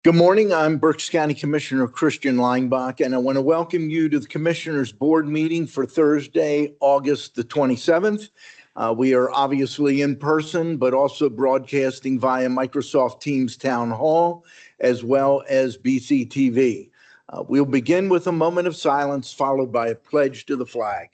Good morning. I'm Berks County Commissioner Christian Leinbach, and I want to welcome you to the Commissioners Board meeting for Thursday, August the 27th. We are obviously in person, but also broadcasting via Microsoft Teams Town Hall, as well as BCTV. We'll begin with a moment of silence, followed by a pledge to the flag.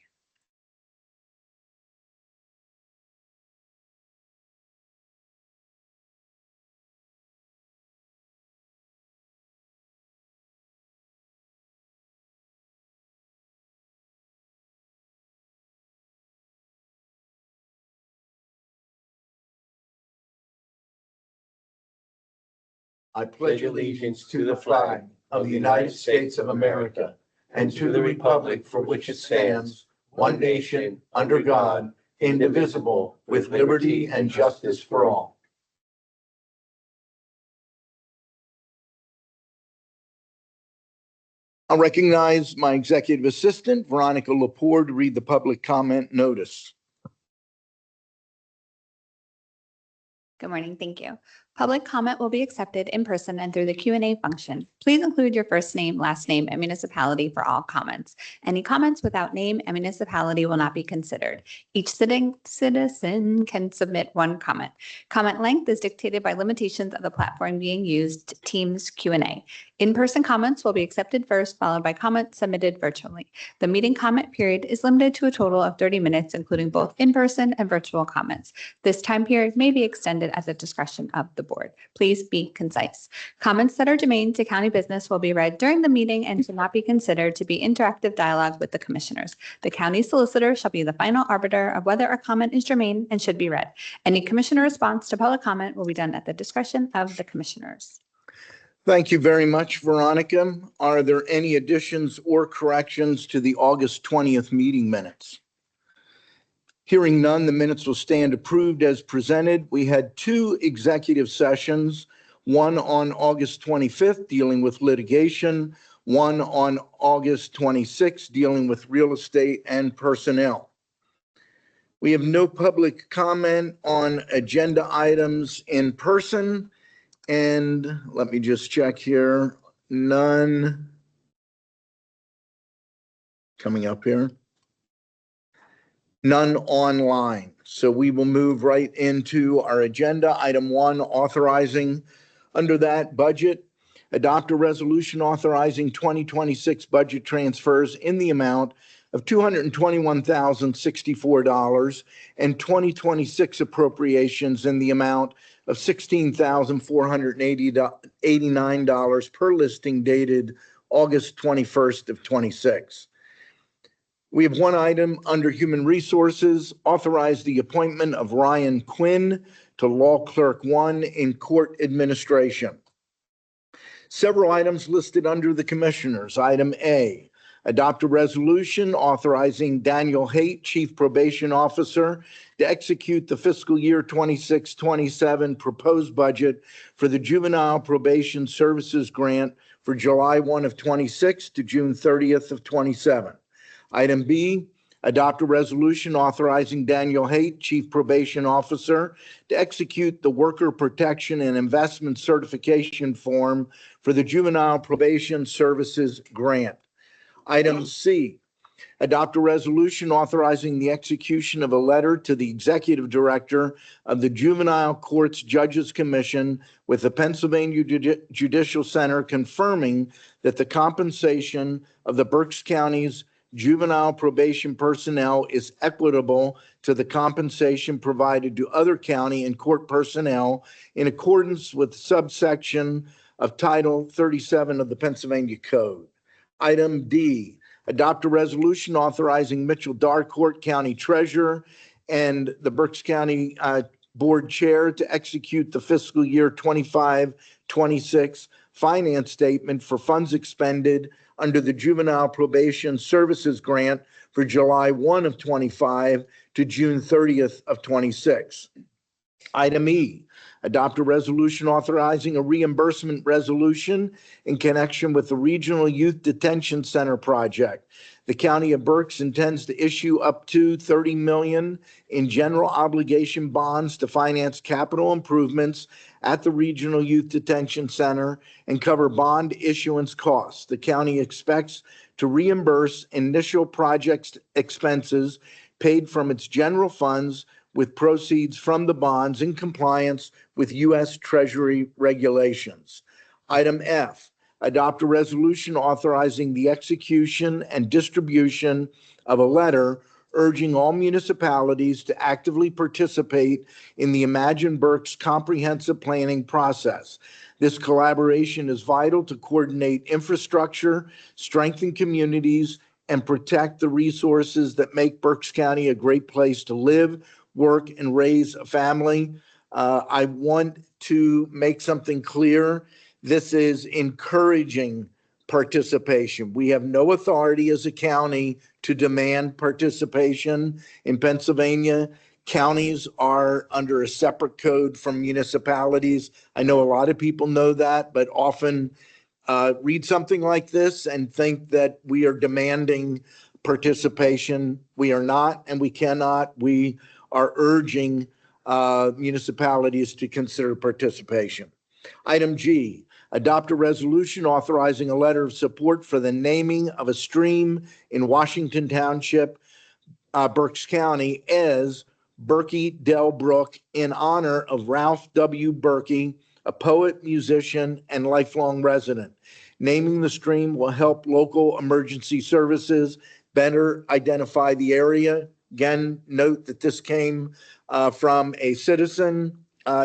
I pledge allegiance to the flag of the United States of America and to the republic for which it stands, one nation, under God, indivisible, with liberty and justice for all. I'll recognize my executive assistant, Veronica Lepore, to read the public comment notice. Good morning. Thank you. Public comment will be accepted in person and through the Q&A function. Please include your first name, last name, and municipality for all comments. Any comments without name and municipality will not be considered. Each citizen can submit one comment. Comment length is dictated by limitations of the platform being used, Teams Q&A. In-person comments will be accepted first, followed by comments submitted virtually. The meeting comment period is limited to a total of 30 minutes, including both in-person and virtual comments. This time period may be extended at the discretion of the board. Please be concise. Comments that are germane to county business will be read during the meeting and should not be considered to be interactive dialogue with the commissioners. The county solicitor shall be the final arbiter of whether a comment is germane and should be read. Any commissioner response to public comment will be done at the discretion of the commissioners. Thank you very much, Veronica. Are there any additions or corrections to the August 20th meeting minutes? Hearing none, the minutes will stand approved as presented. We had two executive sessions, one on August 25th dealing with litigation, one on August 26th dealing with real estate and personnel. We have no public comment on agenda items in person. And let me just check here. None coming up here. None online. So we will move right into our agenda. Item 1, authorizing under that budget, adopt a resolution authorizing 2026 budget transfers in the amount of $221,064 and 2026 appropriations in the amount of $16,489 per listing dated August 21st of 26. We have one item under Human Resources, authorize the appointment of Ryan Quinn to Law Clerk 1 in Court Administration. Several items listed under the Commissioners. Item A, adopt a resolution authorizing Daniel Haight, Chief Probation Officer, to execute the fiscal year 26-27 proposed budget for the Juvenile Probation Services Grant for July 1 of 26 to June 30th of 27. Item B, adopt a resolution authorizing Daniel Haight, Chief Probation Officer, to execute the Worker Protection and Investment Certification Form for the Juvenile Probation Services Grant. Item C, adopt a resolution authorizing the execution of a letter to the Executive Director of the Juvenile Courts Judges Commission with the Pennsylvania Judicial Center confirming that the compensation of the Berks County's juvenile probation personnel is equitable to the compensation provided to other county and court personnel in accordance with subsection of Title 37 of the Pennsylvania Code. Item D, adopt a resolution authorizing Mitchell Darcourt, County Treasurer, and the Berks County Board Chair to execute the fiscal year 25-26 finance statement for funds expended under the Juvenile Probation Services Grant for July 1 of 25 to June 30th of 26. Item E, adopt a resolution authorizing a reimbursement resolution in connection with the Regional Youth Detention Center project. The County of Berks intends to issue up to $30 million in general obligation bonds to finance capital improvements at the Regional Youth Detention Center and cover bond issuance costs. The county expects to reimburse initial project expenses paid from its general funds with proceeds from the bonds in compliance with U.S. Treasury regulations. Item F, adopt a resolution authorizing the execution and distribution of a letter urging all municipalities to actively participate in the Imagine Berks comprehensive planning process. This collaboration is vital to coordinate infrastructure, strengthen communities, and protect the resources that make Berks County a great place to live, work, and raise a family. I want to make something clear. This is encouraging participation. We have no authority as a county to demand participation. In Pennsylvania, counties are under a separate code from municipalities. I know a lot of people know that, but often read something like this and think that we are demanding participation. We are not, and we cannot. We are urging municipalities to consider participation. Item G, adopt a resolution authorizing a letter of support for the naming of a stream in Washington Township, Berks County, as Berkey Del Brook in honor of Ralph W. Berkey, a poet, musician, and lifelong resident. Naming the stream will help local emergency services better identify the area. Again, note that this came from a citizen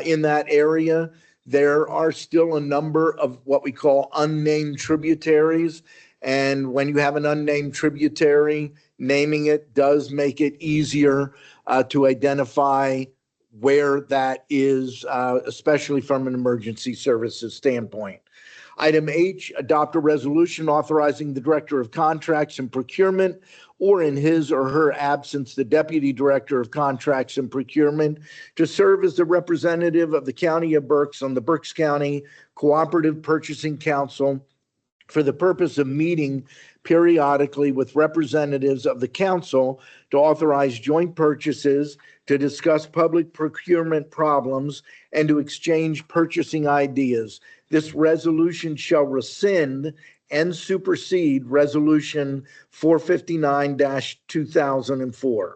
in that area. There are still a number of what we call unnamed tributaries. And when you have an unnamed tributary, naming it does make it easier to identify where that is, especially from an emergency services standpoint. Item H, adopt a resolution authorizing the Director of Contracts and Procurement, or in his or her absence, the Deputy Director of Contracts and Procurement, to serve as the representative of the County of Berks on the Berks County Cooperative Purchasing Council for the purpose of meeting periodically with representatives of the council to authorize joint purchases, to discuss public procurement problems, and to exchange purchasing ideas. This resolution shall rescind and supersede Resolution 459-2004.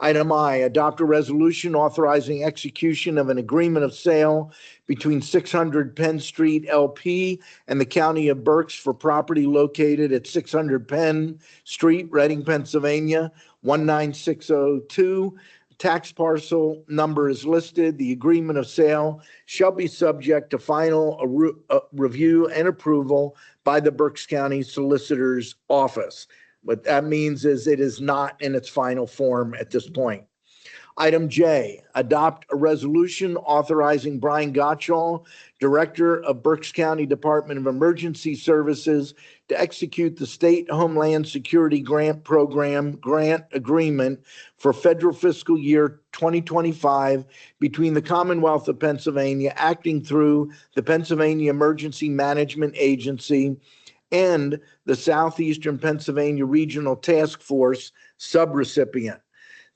Item I, adopt a resolution authorizing execution of an agreement of sale between 600 Penn Street LP and the County of Berks for property located at 600 Penn Street, Reading, Pennsylvania, 19602. Tax parcel number is listed. The agreement of sale shall be subject to final review and approval by the Berks County Solicitor's Office. What that means is it is not in its final form at this point. Item J, adopt a resolution authorizing Brian Gottschall, Director of Berks County Department of Emergency Services, to execute the State Homeland Security Grant Program grant agreement for federal fiscal year 2025 between the Commonwealth of Pennsylvania, acting through the Pennsylvania Emergency Management Agency, and the Southeastern Pennsylvania Regional Task Force subrecipient.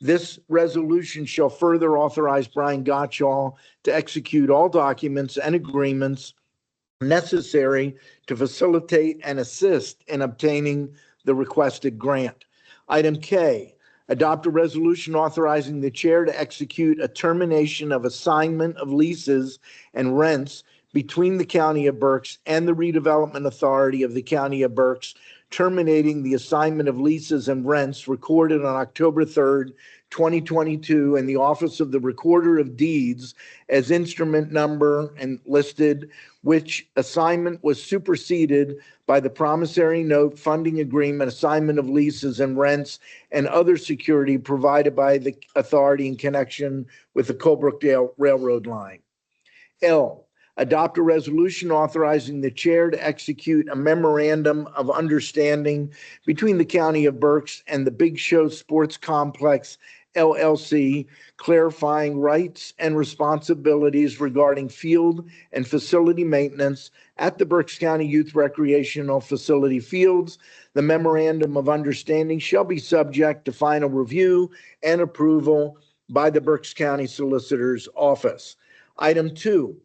This resolution shall further authorize Brian Gottschall to execute all documents and agreements necessary to facilitate and assist in obtaining the requested grant. Item K, adopt a resolution authorizing the chair to execute a termination of assignment of leases and rents between the County of Berks and the Redevelopment Authority of the County of Berks, terminating the assignment of leases and rents recorded on October 3rd, 2022 in the Office of the Recorder of Deeds as instrument number and listed, which assignment was superseded by the promissory note funding agreement, assignment of leases and rents, and other security provided by the authority in connection with the Colebrookdale Railroad line. L, adopt a resolution authorizing the chair to execute a memorandum of understanding between the County of Berks and the Big Show Sports Complex LLC, clarifying rights and responsibilities regarding field and facility maintenance at the Berks County Youth Recreational Facility fields. The memorandum of understanding shall be subject to final review and approval by the Berks County Solicitor's Office. Item 2,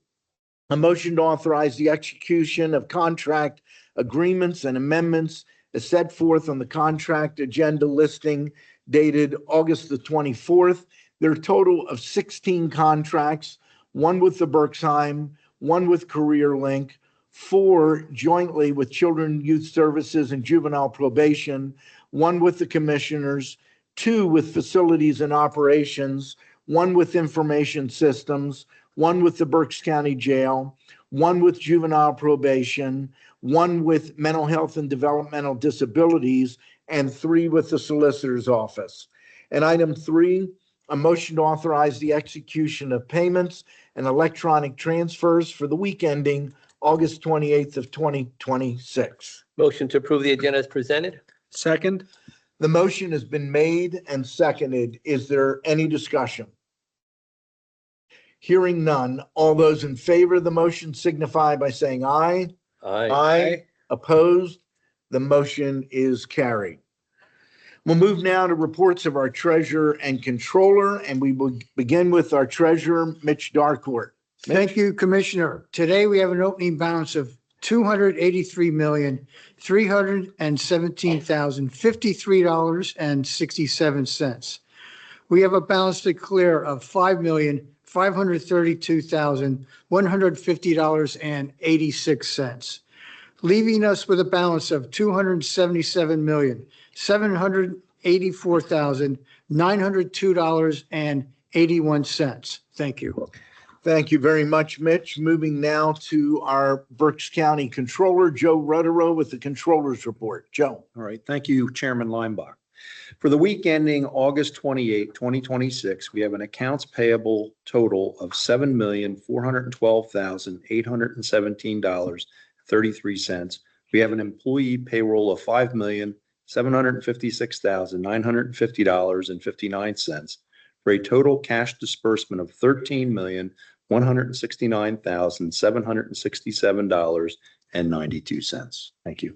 a motion to authorize the execution of contract agreements and amendments as set forth on the contract agenda listing dated August the 24th. There are a total of 16 contracts, one with the Berksheim, one with Career Link, 4 jointly with Children, Youth Services, and Juvenile Probation, 1 with the Commissioners, 2 with Facilities and Operations, 1 with Information Systems, 1 with the Berks County Jail, 1 with Juvenile Probation, 1 with Mental Health and Developmental Disabilities, and 3 with the Solicitor's Office. And item 3, a motion to authorize the execution of payments and electronic transfers for the week ending August 28th of 2026. Motion to approve the agenda as presented. Second. The motion has been made and seconded. Is there any discussion? Hearing none, all those in favor of the motion signify by saying aye. Aye. Aye. Opposed? The motion is carried. We'll move now to reports of our treasurer and controller, and we will begin with our treasurer, Mitch Darcourt. Thank you, Commissioner. Today, we have an opening balance of $283,317,053.67. We have a balance to clear of $5,532,150.86, leaving us with a balance of $277,784,902.81. Thank you. Thank you very much, Mitch. Moving now to our Berks County Controller, Joe Rutterow, with the Controller's Report. Joe. All right. Thank you, Chairman Linebaugh. For the week ending August 28, 2026, we have an accounts payable total of $7,412,817.33. We have an employee payroll of $5,756,950.59 for a total cash disbursement of $13,169,767.92. Thank you.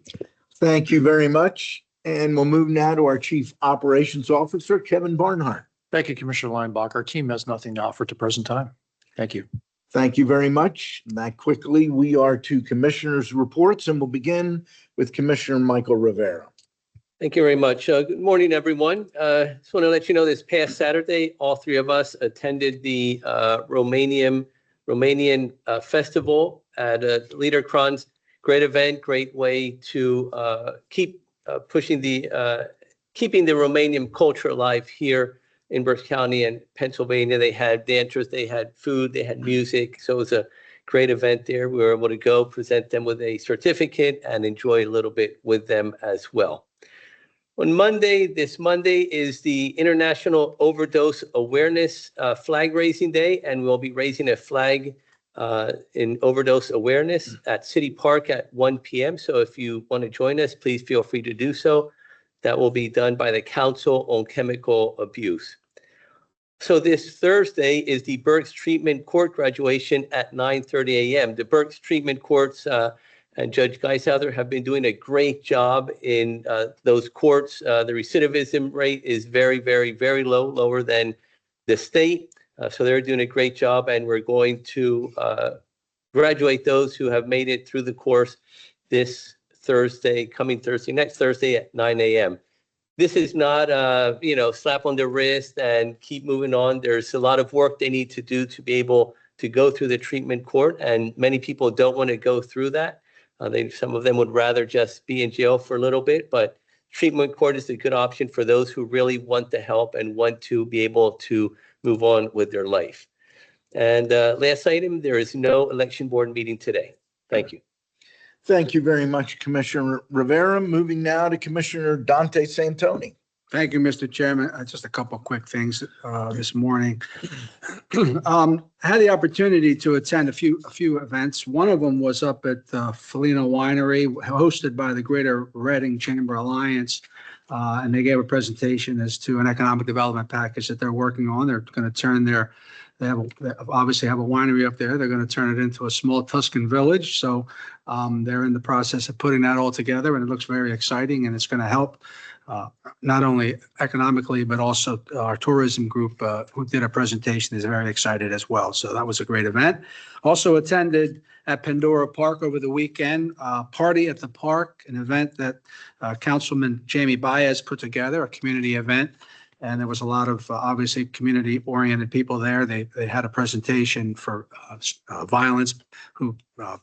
Thank you very much. And we'll move now to our Chief Operations Officer, Kevin Barnhart. Thank you, Commissioner Linebaugh. Our team has nothing to offer at the present time. Thank you. Thank you very much. That quickly, we are to Commissioners' reports, and we'll begin with Commissioner Michael Rivera. Thank you very much. Good morning, everyone. Just want to let you know this past Saturday, all 3 of us attended the Romanian festival at Liederkranz. Great event, great way to keep pushing keeping the Romanian culture alive here in Berks County and Pennsylvania. They had dancers, they had food, they had music. So it was a great event there. We were able to go present them with a certificate and enjoy a little bit with them as well. On Monday, this Monday is the International Overdose Awareness Flag Raising Day, and we'll be raising a flag in overdose awareness at City Park at 1 p.m. So if you want to join us, please feel free to do so. That will be done by the Council on Chemical Abuse. So this Thursday is the Berks Treatment Court graduation at 9:30 a.m. The Berks Treatment Courts and Judge Geisauer have been doing a great job in those courts. The recidivism rate is very, very, very low, lower than the state. So they're doing a great job, and we're going to graduate those who have made it through the course this Thursday, next Thursday at 9 a.m. This is not slap on the wrist and keep moving on. There's a lot of work they need to do to be able to go through the treatment court, and many people don't want to go through that. Some of them would rather just be in jail for a little bit, but treatment court is a good option for those who really want the help and want to be able to move on with their life. And last item, there is no election board meeting today. Thank you. Thank you very much, Commissioner Rivera. Moving now to Commissioner Dante Santoni. Thank you, Mr. Chairman. Just a couple of quick things this morning. I had the opportunity to attend a few events. One of them was up at Felino Winery, hosted by the Greater Reading Chamber Alliance. and they gave a presentation as to an economic development package that they're working on. They're going to turn they obviously have a winery up there. They're going to turn it into a small Tuscan village. So they're in the process of putting that all together, and it looks very exciting, and it's going to help not only economically, but also our tourism group who did a presentation is very excited as well. So that was a great event. Also attended at Pandora Park over the weekend, Party at the Park, an event that Councilman Jamie Baez put together, a community event. And there was a lot of obviously community-oriented people there. They had a presentation for violence,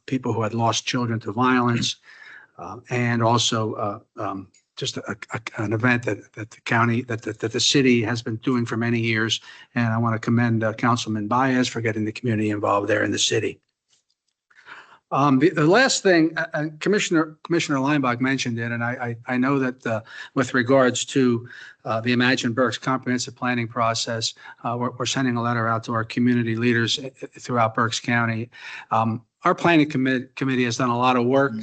people who had lost children to violence, and also just an event that the county, that the city has been doing for many years. And I want to commend Councilman Baez for getting the community involved there in the city. The last thing, Commissioner Linebaugh mentioned it, and I know that with regards to the Imagine Berks comprehensive planning process, we're sending a letter out to our community leaders throughout Berks County. Our planning committee has done a lot of work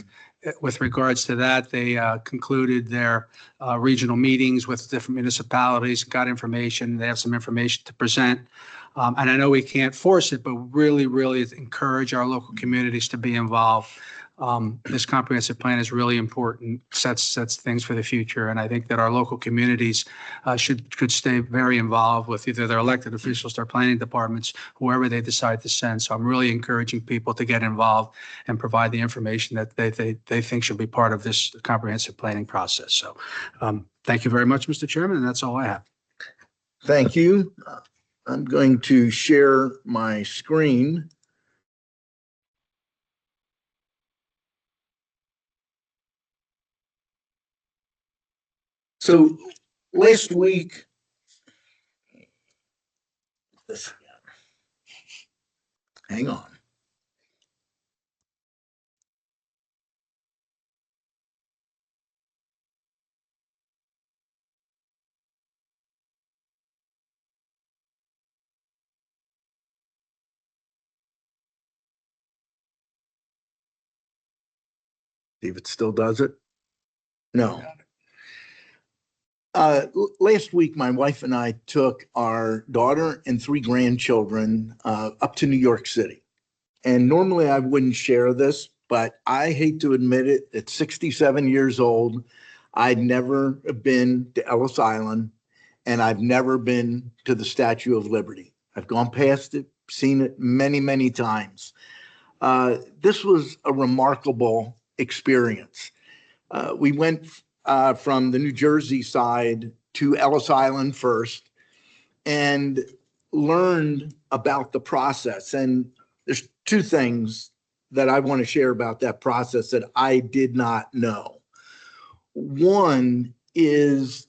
with regards to that. They concluded their regional meetings with different municipalities, got information. They have some information to present. And I know we can't force it, but really encourage our local communities to be involved. This comprehensive plan is really important, sets things for the future. And I think that our local communities could stay very involved with either their elected officials, their planning departments, whoever they decide to send. So I'm really encouraging people to get involved and provide the information that they think should be part of this comprehensive planning process. So thank you very much, Mr. Chairman, and that's all I have. Thank you. I'm going to share my screen. So last week, hang on. See if it still does it. No. Last week, my wife and I took our daughter and 3 grandchildren up to New York City. And normally I wouldn't share this, but I hate to admit it, at 67 years old, I'd never been to Ellis Island, and I've never been to the Statue of Liberty. I've gone past it, seen it many, many times. This was a remarkable experience. We went from the New Jersey side to Ellis Island first and learned about the process. And there's 2 things that I want to share about that process that I did not know. One is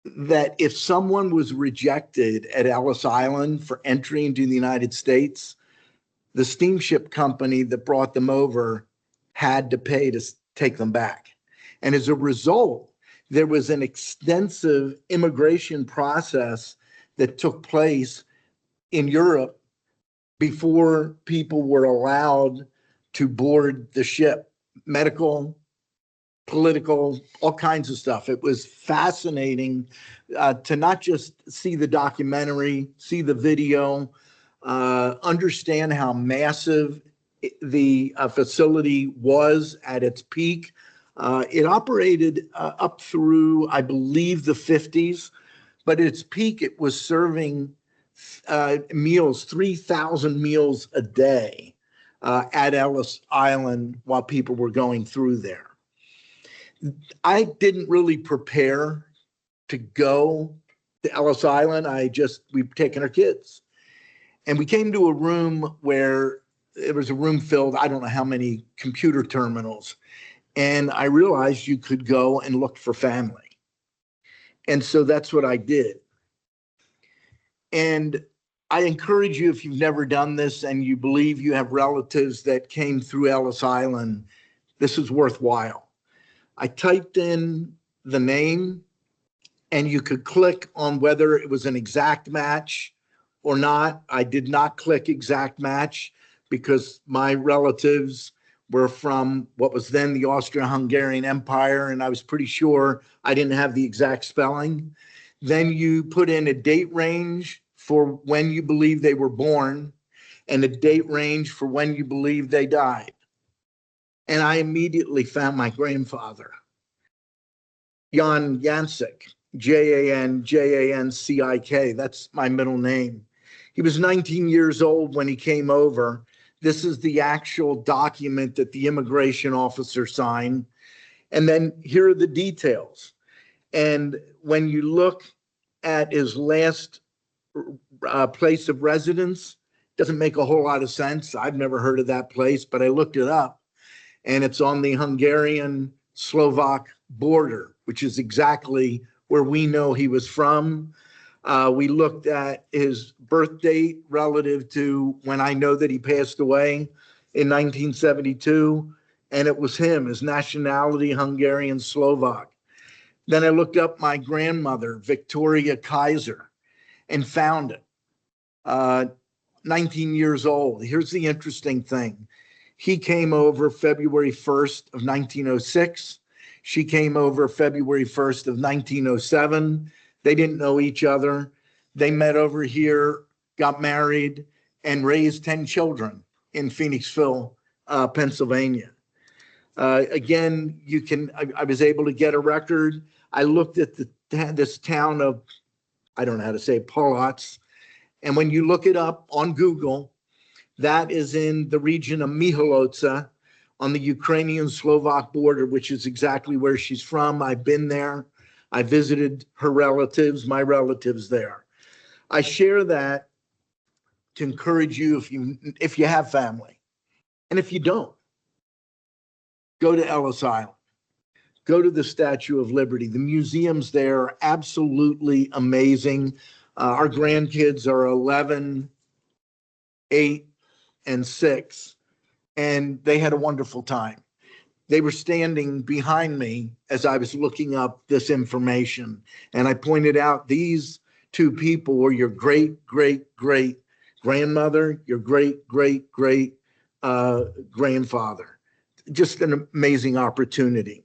that if someone was rejected at Ellis Island for entry into the United States, the steamship company that brought them over had to pay to take them back. And as a result, there was an extensive immigration process that took place in Europe before people were allowed to board the ship. Medical, political, all kinds of stuff. It was fascinating to not just see the documentary, see the video, understand how massive the facility was at its peak. It operated up through, I believe, the 50s, but at its peak, it was serving meals, 3,000 meals a day at Ellis Island while people were going through there. I didn't really prepare to go to Ellis Island. We've taken our kids. And we came to a room where it was a room filled, I don't know how many computer terminals. And I realized you could go and look for family. And so that's what I did. And I encourage you, if you've never done this and you believe you have relatives that came through Ellis Island, this is worthwhile. I typed in the name and you could click on whether it was an exact match or not. I did not click exact match because my relatives were from what was then the Austro-Hungarian Empire, and I was pretty sure I didn't have the exact spelling. Then you put in a date range for when you believe they were born and a date range for when you believe they died. And I immediately found my grandfather, Jan Jancik, Jancik. That's my middle name. He was 19 years old when he came over. This is the actual document that the immigration officer signed. And then here are the details. And when you look at his last place of residence, doesn't make a whole lot of sense. I've never heard of that place, but I looked it up, and it's on the Hungarian-Slovak border, which is exactly where we know he was from. We looked at his birth date relative to when I know that he passed away in 1972, and it was him, his nationality, Hungarian Slovak. Then I looked up my grandmother, Victoria Kaiser, and found it. 19 years old. Here's the interesting thing. He came over February 1st of 1906. She came over February 1st of 1907. They didn't know each other. They met over here, got married, and raised 10 children in Phoenixville, Pennsylvania. Again, I was able to get a record. I looked at this town of, I don't know how to say, Polotsk. And when you look it up on Google, that is in the region of Mihalotsa on the Ukrainian-Slovak border, which is exactly where she's from. I've been there. I visited her relatives, my relatives there. I share that to encourage you if you have family. And if you don't, go to Ellis Island. Go to the Statue of Liberty. The museums there are absolutely amazing. Our grandkids are 11, 8, and 6, and they had a wonderful time. They were standing behind me as I was looking up this information, and I pointed out these two people were your great grandmother, your great grandfather. Just an amazing opportunity.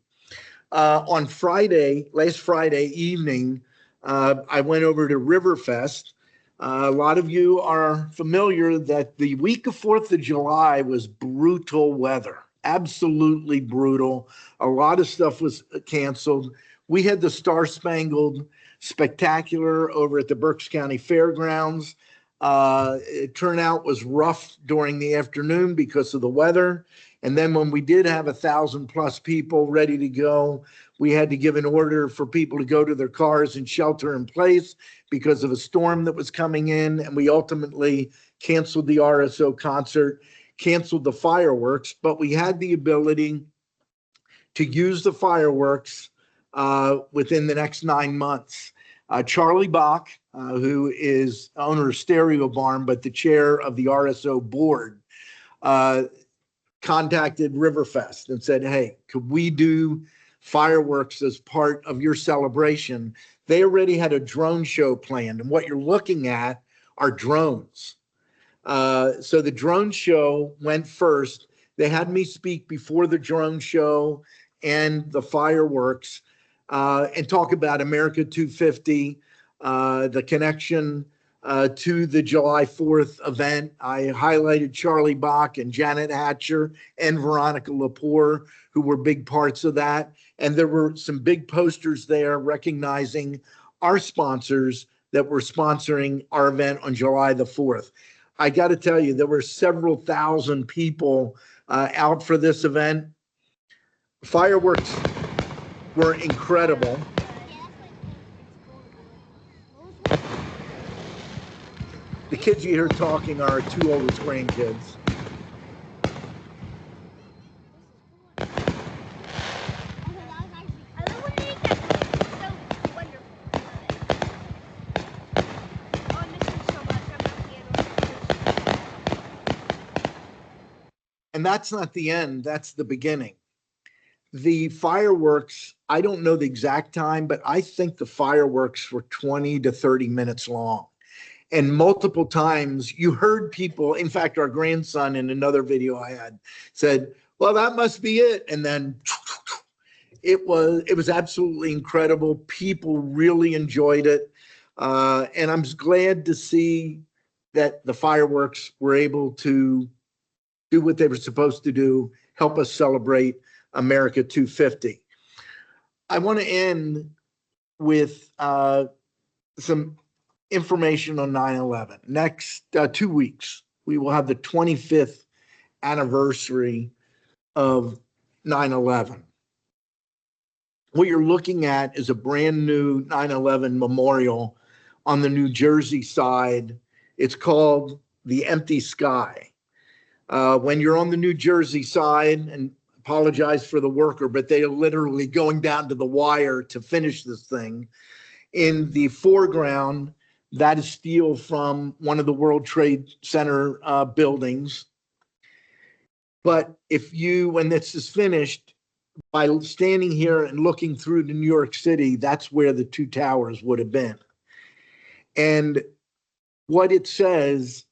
On last Friday evening, I went over to Riverfest. A lot of you are familiar that the week of 4th of July was brutal weather, absolutely brutal. A lot of stuff was canceled. We had the Star Spangled Spectacular over at the Berks County Fairgrounds. Turnout was rough during the afternoon because of the weather. And then when we did have 1,000+ people ready to go, we had to give an order for people to go to their cars and shelter in place because of a storm that was coming in. And we ultimately canceled the RSO concert, canceled the fireworks, but we had the ability to use the fireworks within the next 9 months. Charlie Bach, who is owner of Stereo Barn, but the chair of the RSO board, contacted Riverfest and said, hey, could we do fireworks as part of your celebration? They already had a drone show planned, and what you're looking at are drones. So the drone show went first. They had me speak before the drone show and the fireworks and talk about America 250, the connection to the July 4th event. I highlighted Charlie Bach and Janet Hatcher and Veronica Lepore, who were big parts of that. And there were some big posters there recognizing our sponsors that were sponsoring our event on July the 4th. I got to tell you, there were several thousand people out for this event. Fireworks were incredible. The kids you hear talking are our 2 oldest grandkids. And that's not the end, that's the beginning. The fireworks, I don't know the exact time, but I think the fireworks were 20 to 30 minutes long. And multiple times you heard people, in fact, our grandson in another video I had said, well, that must be it. And then it was absolutely incredible. People really enjoyed it. And I'm glad to see that the fireworks were able to do what they were supposed to do, help us celebrate America 250. I want to end with some information on 9/11. Next 2 weeks, we will have the 25th anniversary of 9/11. What you're looking at is a brand new 9/11 memorial on the New Jersey side. It's called the Empty Sky. When you're on the New Jersey side, and apologize for the worker, but they are literally going down to the wire to finish this thing. In the foreground, that is steel from one of the World Trade Center buildings. But when this is finished, by standing here and looking through to New York City, that's where the two towers would have been. And what it says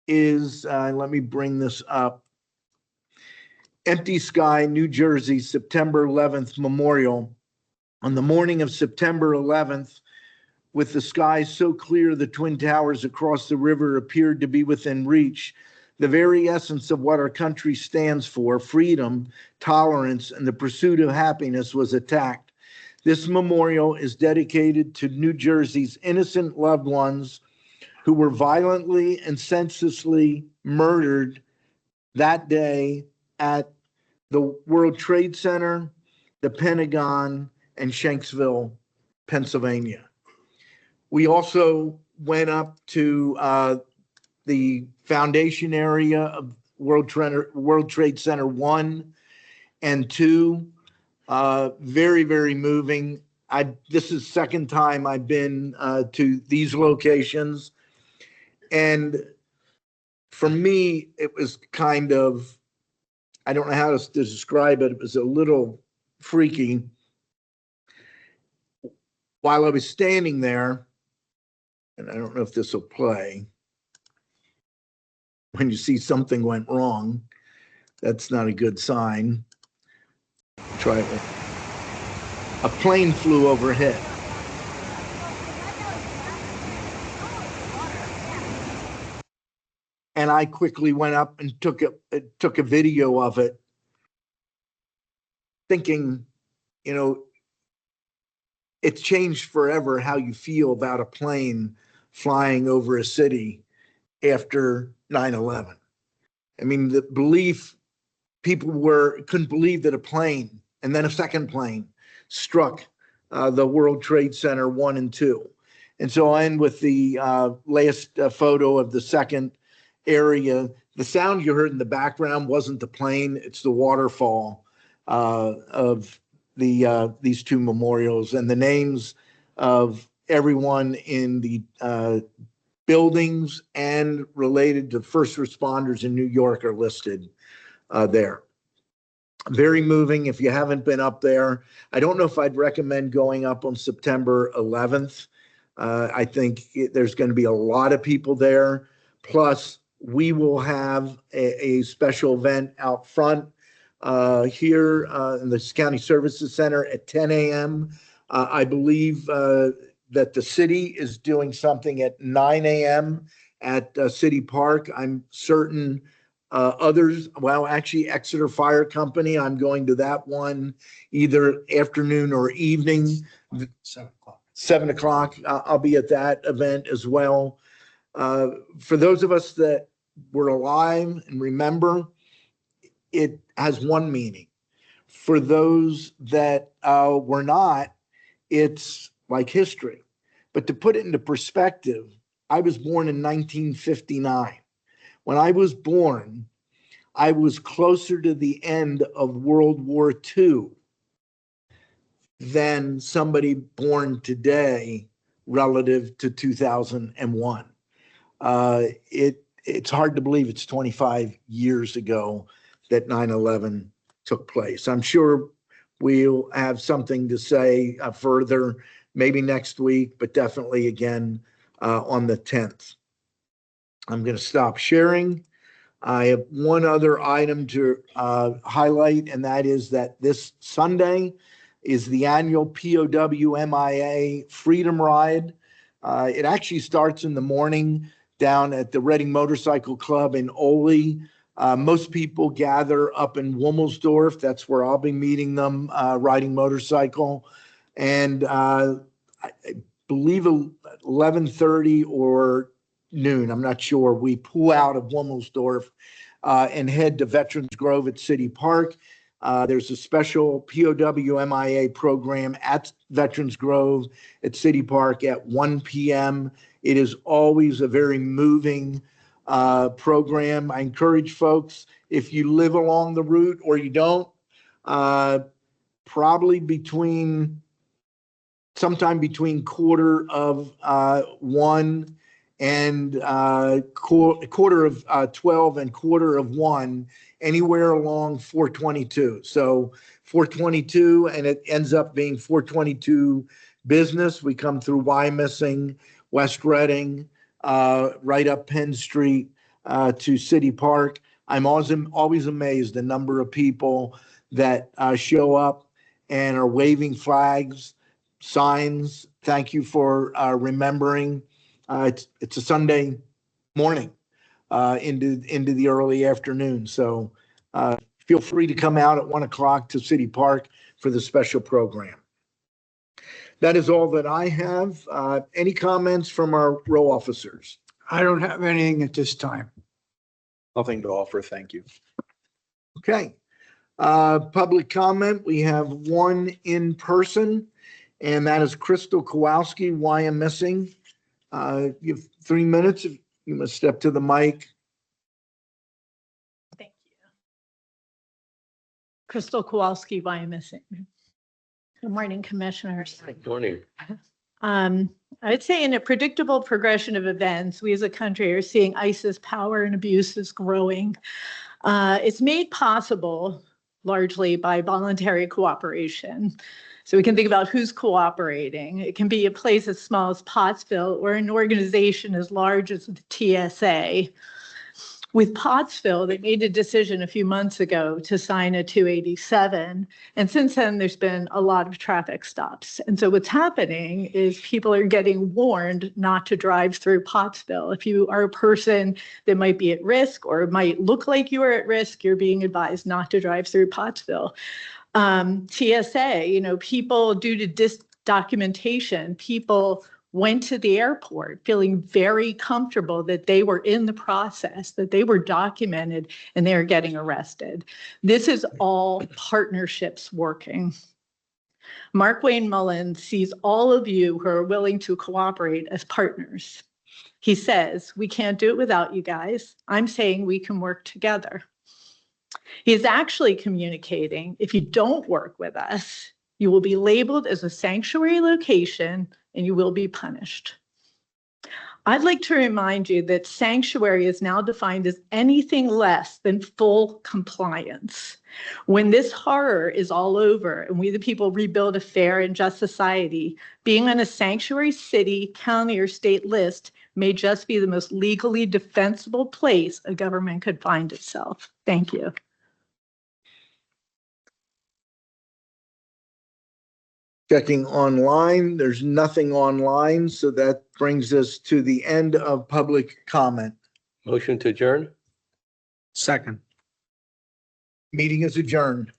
is, let me bring this up. Empty Sky, New Jersey, September 11th Memorial. On the morning of September 11th, with the sky so clear the twin towers across the river appeared to be within reach, the very essence of what our country stands for, freedom, tolerance, and the pursuit of happiness, was attacked. This memorial is dedicated to New Jersey's innocent loved ones who were violently and senselessly murdered that day at the World Trade Center, the Pentagon, and Shanksville, Pennsylvania. We also went up to the foundation area of World Trade Center 1 and 2. Very, very moving. This is the second time I've been to these locations. And for me, it was kind of, I don't know how to describe it. It was a little freaky. While I was standing there, and I don't know if this will play, when you see something went wrong, that's not a good sign. Try it. A plane flew overhead. And I quickly went up and took a video of it, thinking, it's changed forever how you feel about a plane flying over a city after 9/11. I mean, the belief, people couldn't believe that a plane and then a second plane struck the World Trade Center 1 and 2. And so I end with the last photo of the second area. The sound you heard in the background wasn't the plane, it's the waterfall of these two memorials, and the names of everyone in the buildings and related to first responders in New York are listed there. Very moving. If you haven't been up there, I don't know if I'd recommend going up on September 11th. I think there's going to be a lot of people there. Plus, we will have a special event out front here in the County Services Center at 10 a.m. I believe that the city is doing something at 9 a.m. at City Park. I'm certain others, well, actually Exeter Fire Company, I'm going to that one either afternoon or evening. 7 o'clock. I'll be at that event as well. For those of us that were alive and remember, it has one meaning. For those that were not, it's like history. But to put it into perspective, I was born in 1959. When I was born, I was closer to the end of World War II than somebody born today relative to 2001. It's hard to believe it's 25 years ago that 9/11 took place. I'm sure we'll have something to say further, maybe next week, but definitely again on the 10th. I'm going to stop sharing. I have one other item to highlight, and that is that this Sunday is the annual POW MIA Freedom Ride. It actually starts in the morning down at the Reading Motorcycle Club in Ole. Most people gather up in Wummelsdorf. That's where I'll be meeting them, riding motorcycle. And I believe 11:30 or noon, I'm not sure, we pull out of Wummelsdorf and head to Veterans Grove at City Park. There's a special POW MIA program at Veterans Grove at City Park at 1 p.m. It is always a very moving program. I encourage folks, if you live along the route or you don't, probably sometime between 1:15 and quarter of 12 and 1:15, anywhere along 422. So 422, and it ends up being 422 business. We come through Wyomissing, West Reading, right up Penn Street to City Park. I'm always amazed the number of people that show up and are waving flags, signs. Thank you for remembering. It's a Sunday morning into the early afternoon. So feel free to come out at 1 o'clock to City Park for the special program. That is all that I have. Any comments from our row officers? I don't have anything at this time. Nothing to offer. Thank you. Okay. Public comment. We have one in person, and that is Crystal Kowalski. Why I'm missing. You have 3 minutes. If you must step to the mic. Thank you. Crystal Kowalski, Wyomissing. Good morning, Commissioners. Good morning. I would say in a predictable progression of events, we as a country are seeing ISIS power and abuse is growing. It's made possible largely by voluntary cooperation. So we can think about who's cooperating. It can be a place as small as Pottsville or an organization as large as the TSA. With Pottsville, they made a decision a few months ago to sign a 287. And since then, there's been a lot of traffic stops. And so what's happening is people are getting warned not to drive through Pottsville. If you are a person that might be at risk or might look like you are at risk, you're being advised not to drive through Pottsville. TSA, people, due to documentation, people went to the airport feeling very comfortable that they were in the process, that they were documented, and they are getting arrested. This is all partnerships working. Mark Wayne Mullins sees all of you who are willing to cooperate as partners. He says, we can't do it without you guys. I'm saying we can work together. He is actually communicating, if you don't work with us, you will be labeled as a sanctuary location and you will be punished. I'd like to remind you that sanctuary is now defined as anything less than full compliance. When this horror is all over and we the people rebuild a fair and just society, being on a sanctuary city, county, or state list may just be the most legally defensible place a government could find itself. Thank you. Checking online, there's nothing online, so that brings us to the end of public comment. Motion to adjourn? Second. Meeting is adjourned.